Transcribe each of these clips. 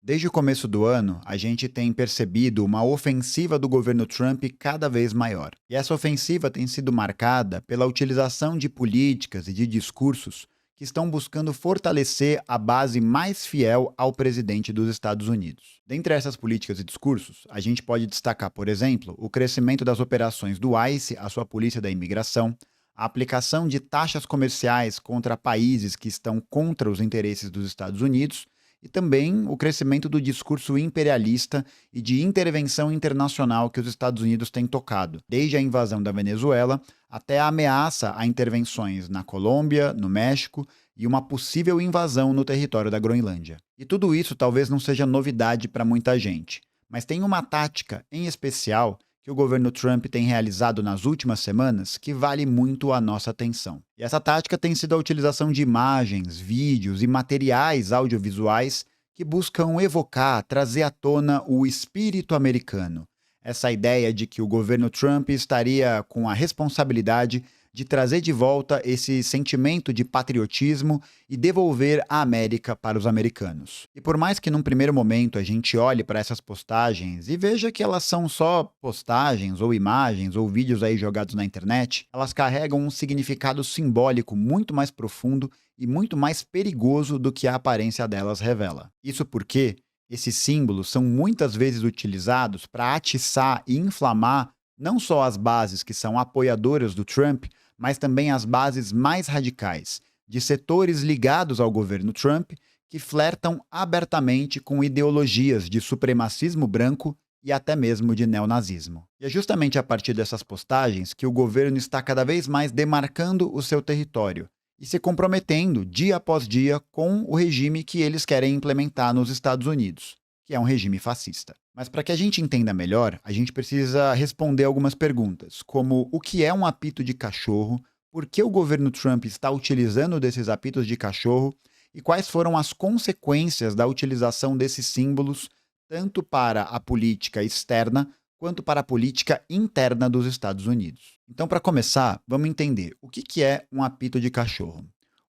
Desde o começo do ano, a gente tem percebido uma ofensiva do governo Trump cada vez maior. E essa ofensiva tem sido marcada pela utilização de políticas e de discursos que estão buscando fortalecer a base mais fiel ao presidente dos Estados Unidos. Dentre essas políticas e discursos, a gente pode destacar, por exemplo, o crescimento das operações do ICE, a sua polícia da imigração, a aplicação de taxas comerciais contra países que estão contra os interesses dos Estados Unidos e também o crescimento do discurso imperialista e de intervenção internacional que os Estados Unidos têm tocado, desde a invasão da Venezuela até a ameaça a intervenções na Colômbia, no México e uma possível invasão no território da Groenlândia. E tudo isso talvez não seja novidade para muita gente, mas tem uma tática em especial que o governo Trump tem realizado nas últimas semanas que vale muito a nossa atenção. E essa tática tem sido a utilização de imagens, vídeos e materiais audiovisuais que buscam evocar, trazer à tona o espírito americano. Essa ideia de que o governo Trump estaria com a responsabilidade de trazer de volta esse sentimento de patriotismo e devolver a América para os americanos. E por mais que num primeiro momento a gente olhe para essas postagens e veja que elas são só postagens ou imagens ou vídeos aí jogados na internet, elas carregam um significado simbólico muito mais profundo e muito mais perigoso do que a aparência delas revela. Isso porque esses símbolos são muitas vezes utilizados para atiçar e inflamar não só as bases que são apoiadoras do Trump, mas também as bases mais radicais, de setores ligados ao governo Trump, que flertam abertamente com ideologias de supremacismo branco e até mesmo de neonazismo. E é justamente a partir dessas postagens que o governo está cada vez mais demarcando o seu território e se comprometendo dia após dia com o regime que eles querem implementar nos Estados Unidos, que é um regime fascista. Mas para que a gente entenda melhor, a gente precisa responder algumas perguntas, como o que é um apito de cachorro, por que o governo Trump está utilizando desses apitos de cachorro e quais foram as consequências da utilização desses símbolos, tanto para a política externa quanto para a política interna dos Estados Unidos. Então, para começar, vamos entender o que é um apito de cachorro.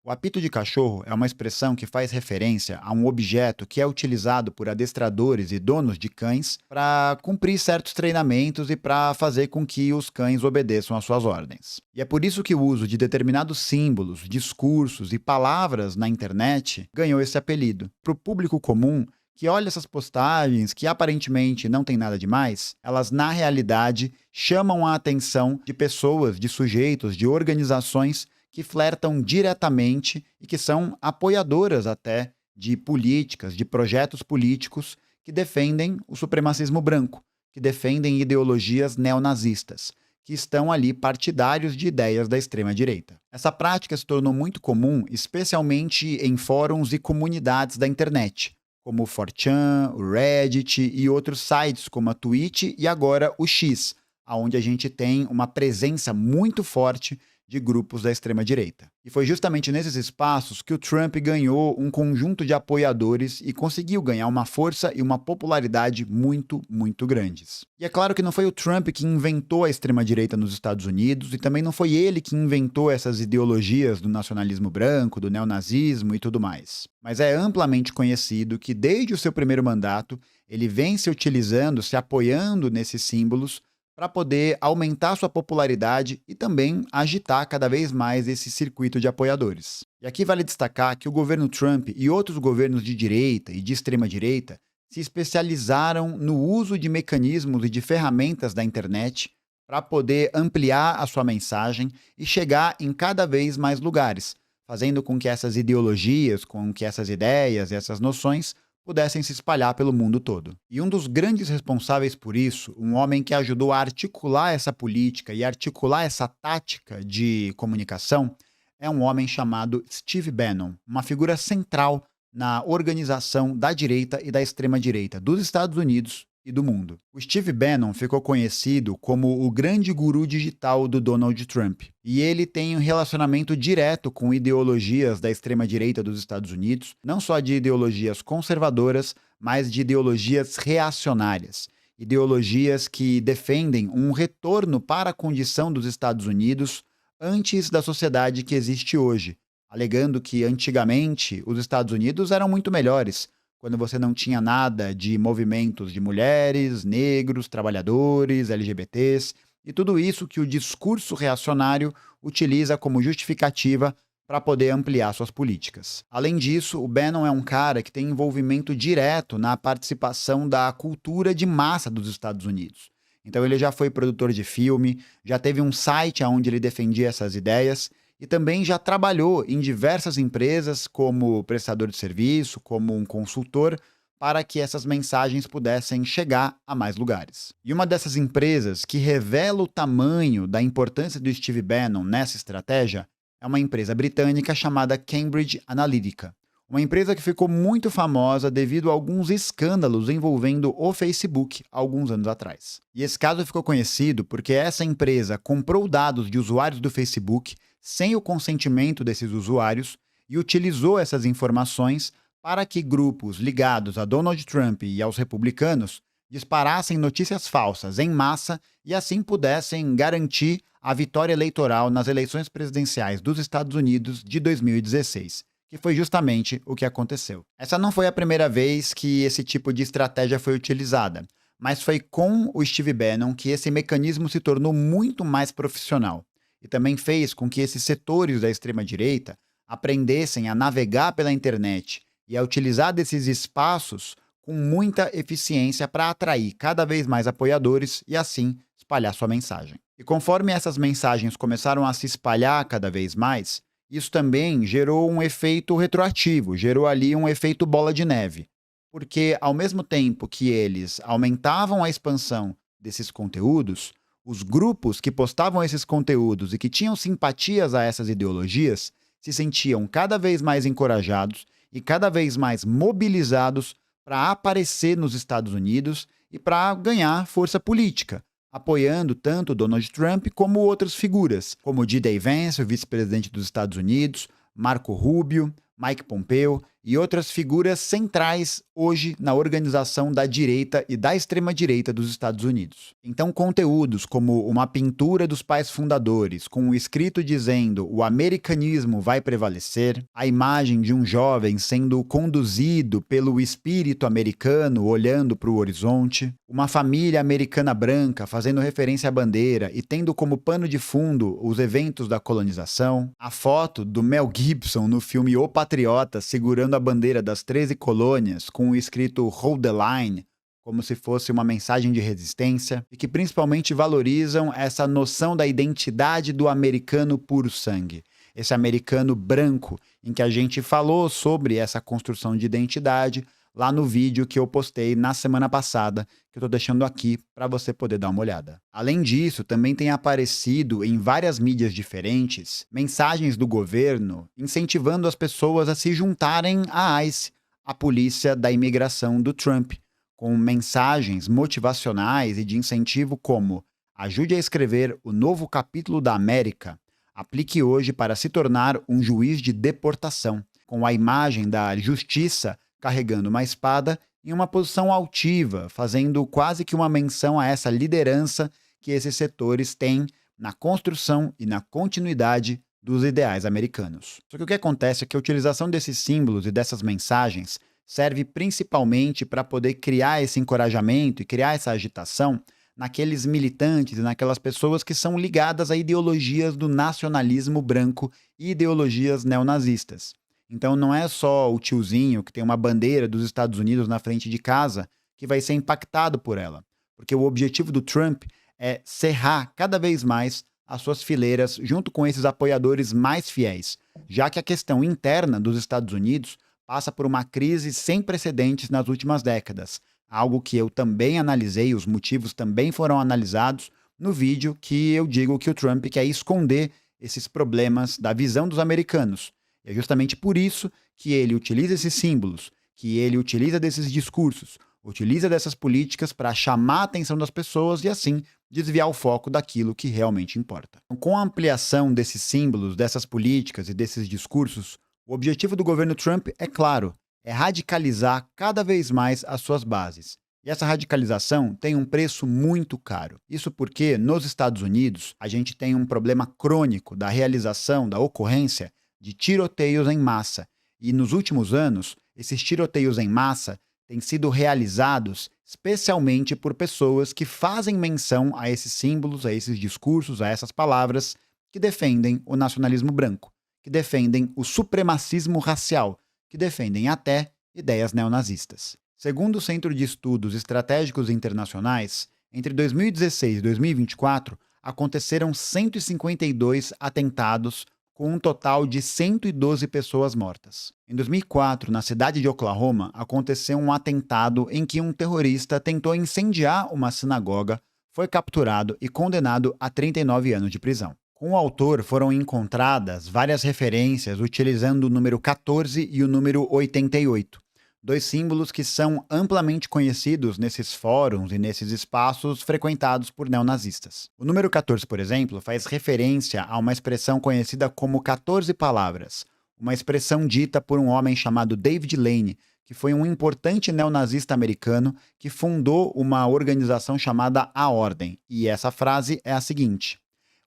O apito de cachorro é uma expressão que faz referência a um objeto que é utilizado por adestradores e donos de cães para cumprir certos treinamentos e para fazer com que os cães obedeçam às suas ordens. E é por isso que o uso de determinados símbolos, discursos e palavras na internet ganhou esse apelido. Para o público comum, que olha essas postagens que aparentemente não tem nada demais, elas na realidade chamam a atenção de pessoas, de sujeitos, de organizações que flertam diretamente e que são apoiadoras até de políticas, de projetos políticos que defendem o supremacismo branco, que defendem ideologias neonazistas, que estão ali partidários de ideias da extrema-direita. Essa prática se tornou muito comum, especialmente em fóruns e comunidades da internet, como o 4chan, o Reddit e outros sites como a Twitch e agora o X, onde a gente tem uma presença muito forte de grupos da extrema-direita. E foi justamente nesses espaços que o Trump ganhou um conjunto de apoiadores e conseguiu ganhar uma força e uma popularidade muito, muito grandes. E é claro que não foi o Trump que inventou a extrema-direita nos Estados Unidos e também não foi ele que inventou essas ideologias do nacionalismo branco, do neonazismo e tudo mais. Mas é amplamente conhecido que desde o seu primeiro mandato, ele vem se utilizando, se apoiando nesses símbolos para poder aumentar sua popularidade e também agitar cada vez mais esse circuito de apoiadores. E aqui vale destacar que o governo Trump e outros governos de direita e de extrema-direita se especializaram no uso de mecanismos e de ferramentas da internet para poder ampliar a sua mensagem e chegar em cada vez mais lugares, fazendo com que essas ideologias, com que essas ideias e essas noções pudessem se espalhar pelo mundo todo. E um dos grandes responsáveis por isso, um homem que ajudou a articular essa política e articular essa tática de comunicação, é um homem chamado Steve Bannon, uma figura central na organização da direita e da extrema-direita dos Estados Unidos e do mundo. O Steve Bannon ficou conhecido como o grande guru digital do Donald Trump, e ele tem um relacionamento direto com ideologias da extrema-direita dos Estados Unidos, não só de ideologias conservadoras, mas de ideologias reacionárias. Ideologias que defendem um retorno para a condição dos Estados Unidos antes da sociedade que existe hoje, alegando que antigamente os Estados Unidos eram muito melhores, quando você não tinha nada de movimentos de mulheres, negros, trabalhadores, LGBTs, e tudo isso que o discurso reacionário utiliza como justificativa para poder ampliar suas políticas. Além disso, o Bannon é um cara que tem envolvimento direto na participação da cultura de massa dos Estados Unidos. Então ele já foi produtor de filme, já teve um site onde ele defendia essas ideias e também já trabalhou em diversas empresas como prestador de serviço, como um consultor, para que essas mensagens pudessem chegar a mais lugares. E uma dessas empresas que revela o tamanho da importância do Steve Bannon nessa estratégia é uma empresa britânica chamada Cambridge Analytica. Uma empresa que ficou muito famosa devido a alguns escândalos envolvendo o Facebook alguns anos atrás. E esse caso ficou conhecido porque essa empresa comprou dados de usuários do Facebook sem o consentimento desses usuários e utilizou essas informações para que grupos ligados a Donald Trump e aos republicanos disparassem notícias falsas em massa e assim pudessem garantir a vitória eleitoral nas eleições presidenciais dos Estados Unidos de 2016. Que foi justamente o que aconteceu. Essa não foi a primeira vez que esse tipo de estratégia foi utilizada, mas foi com o Steve Bannon que esse mecanismo se tornou muito mais profissional e também fez com que esses setores da extrema-direita aprendessem a navegar pela internet e a utilizar desses espaços com muita eficiência para atrair cada vez mais apoiadores e assim espalhar sua mensagem. E conforme essas mensagens começaram a se espalhar cada vez mais, isso também gerou um efeito retroativo, gerou ali um efeito bola de neve. Porque, ao mesmo tempo que eles aumentavam a expansão desses conteúdos, os grupos que postavam esses conteúdos e que tinham simpatias a essas ideologias se sentiam cada vez mais encorajados e cada vez mais mobilizados para aparecer nos Estados Unidos e para ganhar força política, apoiando tanto Donald Trump como outras figuras, como D. Vance, o vice-presidente dos Estados Unidos, Marco Rubio, Mike Pompeo e outras figuras centrais hoje na organização da direita e da extrema-direita dos Estados Unidos. Então, conteúdos como uma pintura dos pais fundadores, com um escrito dizendo "o americanismo vai prevalecer", a imagem de um jovem sendo conduzido pelo espírito americano olhando para o horizonte, uma família americana branca fazendo referência à bandeira e tendo como pano de fundo os eventos da colonização, a foto do Mel Gibson no filme O Patriota segurando a bandeira das 13 colônias com o escrito "Hold the Line", como se fosse uma mensagem de resistência, e que principalmente valorizam essa noção da identidade do americano puro sangue. Esse americano branco, em que a gente falou sobre essa construção de identidade lá no vídeo que eu postei na semana passada, que eu tô deixando aqui para você poder dar uma olhada. Além disso, também tem aparecido em várias mídias diferentes mensagens do governo incentivando as pessoas a se juntarem à ICE, a polícia da imigração do Trump, com mensagens motivacionais e de incentivo como: ajude a escrever o novo capítulo da América, aplique hoje para se tornar um juiz de deportação, com a imagem da justiça carregando uma espada em uma posição altiva, fazendo quase que uma menção a essa liderança que esses setores têm na construção e na continuidade dos ideais americanos. Só que o que acontece é que a utilização desses símbolos e dessas mensagens serve principalmente para poder criar esse encorajamento e criar essa agitação naqueles militantes e naquelas pessoas que são ligadas a ideologias do nacionalismo branco e ideologias neonazistas. Então não é só o tiozinho que tem uma bandeira dos Estados Unidos na frente de casa que vai ser impactado por ela, porque o objetivo do Trump é cerrar cada vez mais as suas fileiras junto com esses apoiadores mais fiéis, já que a questão interna dos Estados Unidos passa por uma crise sem precedentes nas últimas décadas, algo que eu também analisei, os motivos também foram analisados no vídeo que eu digo que o Trump quer esconder esses problemas da visão dos americanos. É justamente por isso que ele utiliza esses símbolos, que ele utiliza desses discursos, utiliza dessas políticas para chamar a atenção das pessoas e assim desviar o foco daquilo que realmente importa. Então, com a ampliação desses símbolos, dessas políticas e desses discursos, o objetivo do governo Trump é claro, é radicalizar cada vez mais as suas bases. E essa radicalização tem um preço muito caro. Isso porque, nos Estados Unidos, a gente tem um problema crônico da realização, da ocorrência de tiroteios em massa. E nos últimos anos, esses tiroteios em massa têm sido realizados especialmente por pessoas que fazem menção a esses símbolos, a esses discursos, a essas palavras que defendem o nacionalismo branco, que defendem o supremacismo racial, que defendem até ideias neonazistas. Segundo o Centro de Estudos Estratégicos Internacionais, entre 2016 e 2024, aconteceram 152 atentados com um total de 112 pessoas mortas. Em 2004, na cidade de Oklahoma, aconteceu um atentado em que um terrorista tentou incendiar uma sinagoga, foi capturado e condenado a 39 anos de prisão. Com o autor foram encontradas várias referências utilizando o número 14 e o número 88, dois símbolos que são amplamente conhecidos nesses fóruns e nesses espaços frequentados por neonazistas. O número 14, por exemplo, faz referência a uma expressão conhecida como 14 palavras, uma expressão dita por um homem chamado David Lane, que foi um importante neonazista americano que fundou uma organização chamada A Ordem, e essa frase é a seguinte: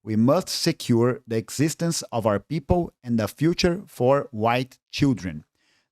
"We must secure the existence of our people and the future for white children."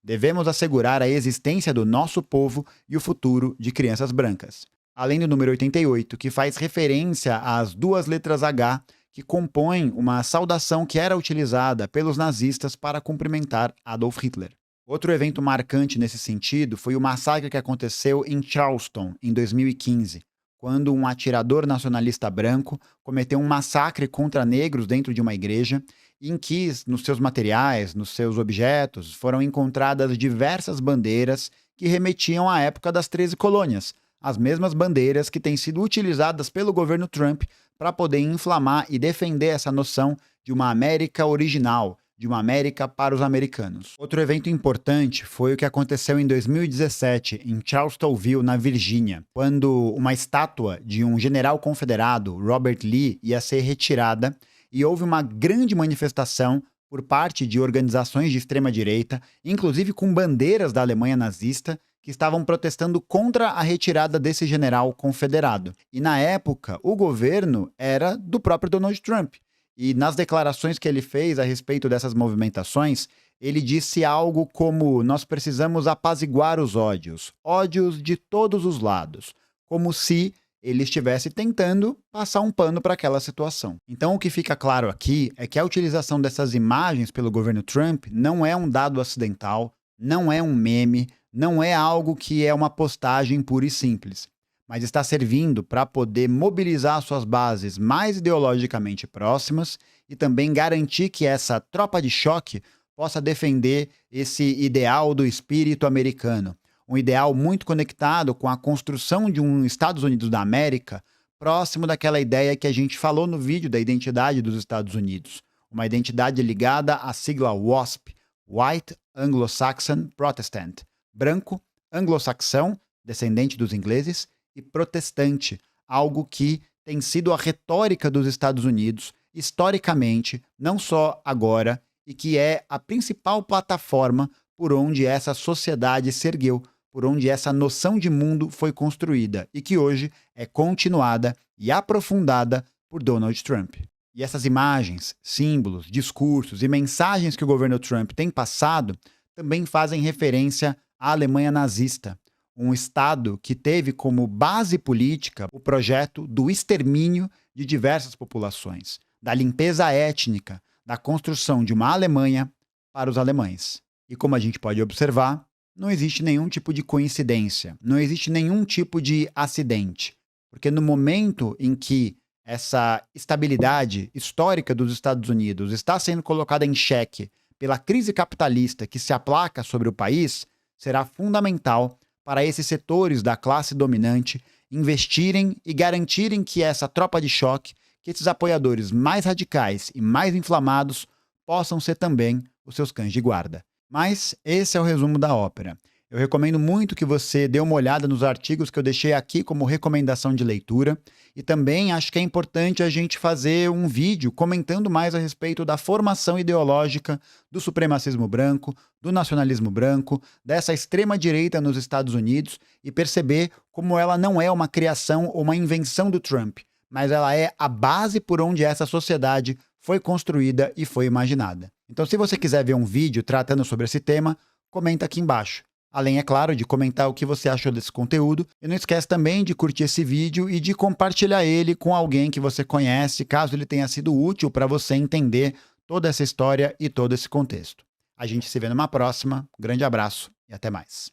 Devemos assegurar a existência do nosso povo e o futuro de crianças brancas. Além do número 88, que faz referência às duas letras H que compõem uma saudação que era utilizada pelos nazistas para cumprimentar Adolf Hitler. Outro evento marcante nesse sentido foi o massacre que aconteceu em Charleston, em 2015, quando um atirador nacionalista branco cometeu um massacre contra negros dentro de uma igreja, em que, nos seus materiais, nos seus objetos, foram encontradas diversas bandeiras que remetiam à época das 13 colônias, as mesmas bandeiras que têm sido utilizadas pelo governo Trump para poder inflamar e defender essa noção de uma América original, de uma América para os americanos. Outro evento importante foi o que aconteceu em 2017, em Charlottesville, na Virgínia, quando uma estátua de um general confederado, Robert Lee, ia ser retirada e houve uma grande manifestação por parte de organizações de extrema-direita, inclusive com bandeiras da Alemanha nazista, que estavam protestando contra a retirada desse general confederado. E na época, o governo era do próprio Donald Trump. E nas declarações que ele fez a respeito dessas movimentações, ele disse algo como: "Nós precisamos apaziguar os ódios, ódios de todos os lados", como se ele estivesse tentando passar um pano para aquela situação. Então, o que fica claro aqui é que a utilização dessas imagens pelo governo Trump não é um dado acidental, não é um meme, não é algo que é uma postagem pura e simples, mas está servindo para poder mobilizar suas bases mais ideologicamente próximas e também garantir que essa tropa de choque possa defender esse ideal do espírito americano, um ideal muito conectado com a construção de um Estados Unidos da América próximo daquela ideia que a gente falou no vídeo da identidade dos Estados Unidos, uma identidade ligada à sigla WASP, White Anglo-Saxon Protestant, branco, anglo-saxão, descendente dos ingleses, e protestante, algo que tem sido a retórica dos Estados Unidos historicamente, não só agora, e que é a principal plataforma por onde essa sociedade se ergueu, por onde essa noção de mundo foi construída e que hoje é continuada e aprofundada por Donald Trump. E essas imagens, símbolos, discursos e mensagens que o governo Trump tem passado também fazem referência à Alemanha nazista, um Estado que teve como base política o projeto do extermínio de diversas populações, da limpeza étnica, da construção de uma Alemanha para os alemães. E como a gente pode observar, não existe nenhum tipo de coincidência, não existe nenhum tipo de acidente, porque no momento em que essa estabilidade histórica dos Estados Unidos está sendo colocada em xeque pela crise capitalista que se aplaca sobre o país, será fundamental para esses setores da classe dominante investirem e garantirem que essa tropa de choque, que esses apoiadores mais radicais e mais inflamados possam ser também os seus cães de guarda. Mas esse é o resumo da ópera. Eu recomendo muito que você dê uma olhada nos artigos que eu deixei aqui como recomendação de leitura e também acho que é importante a gente fazer um vídeo comentando mais a respeito da formação ideológica do supremacismo branco, do nacionalismo branco, dessa extrema-direita nos Estados Unidos e perceber como ela não é uma criação ou uma invenção do Trump, mas ela é a base por onde essa sociedade foi construída e foi imaginada. Então, se você quiser ver um vídeo tratando sobre esse tema, comenta aqui embaixo. Além, é claro, de comentar o que você achou desse conteúdo. E não esquece também de curtir esse vídeo e de compartilhar ele com alguém que você conhece, caso ele tenha sido útil para você entender toda essa história e todo esse contexto. A gente se vê numa próxima. Grande abraço e até mais.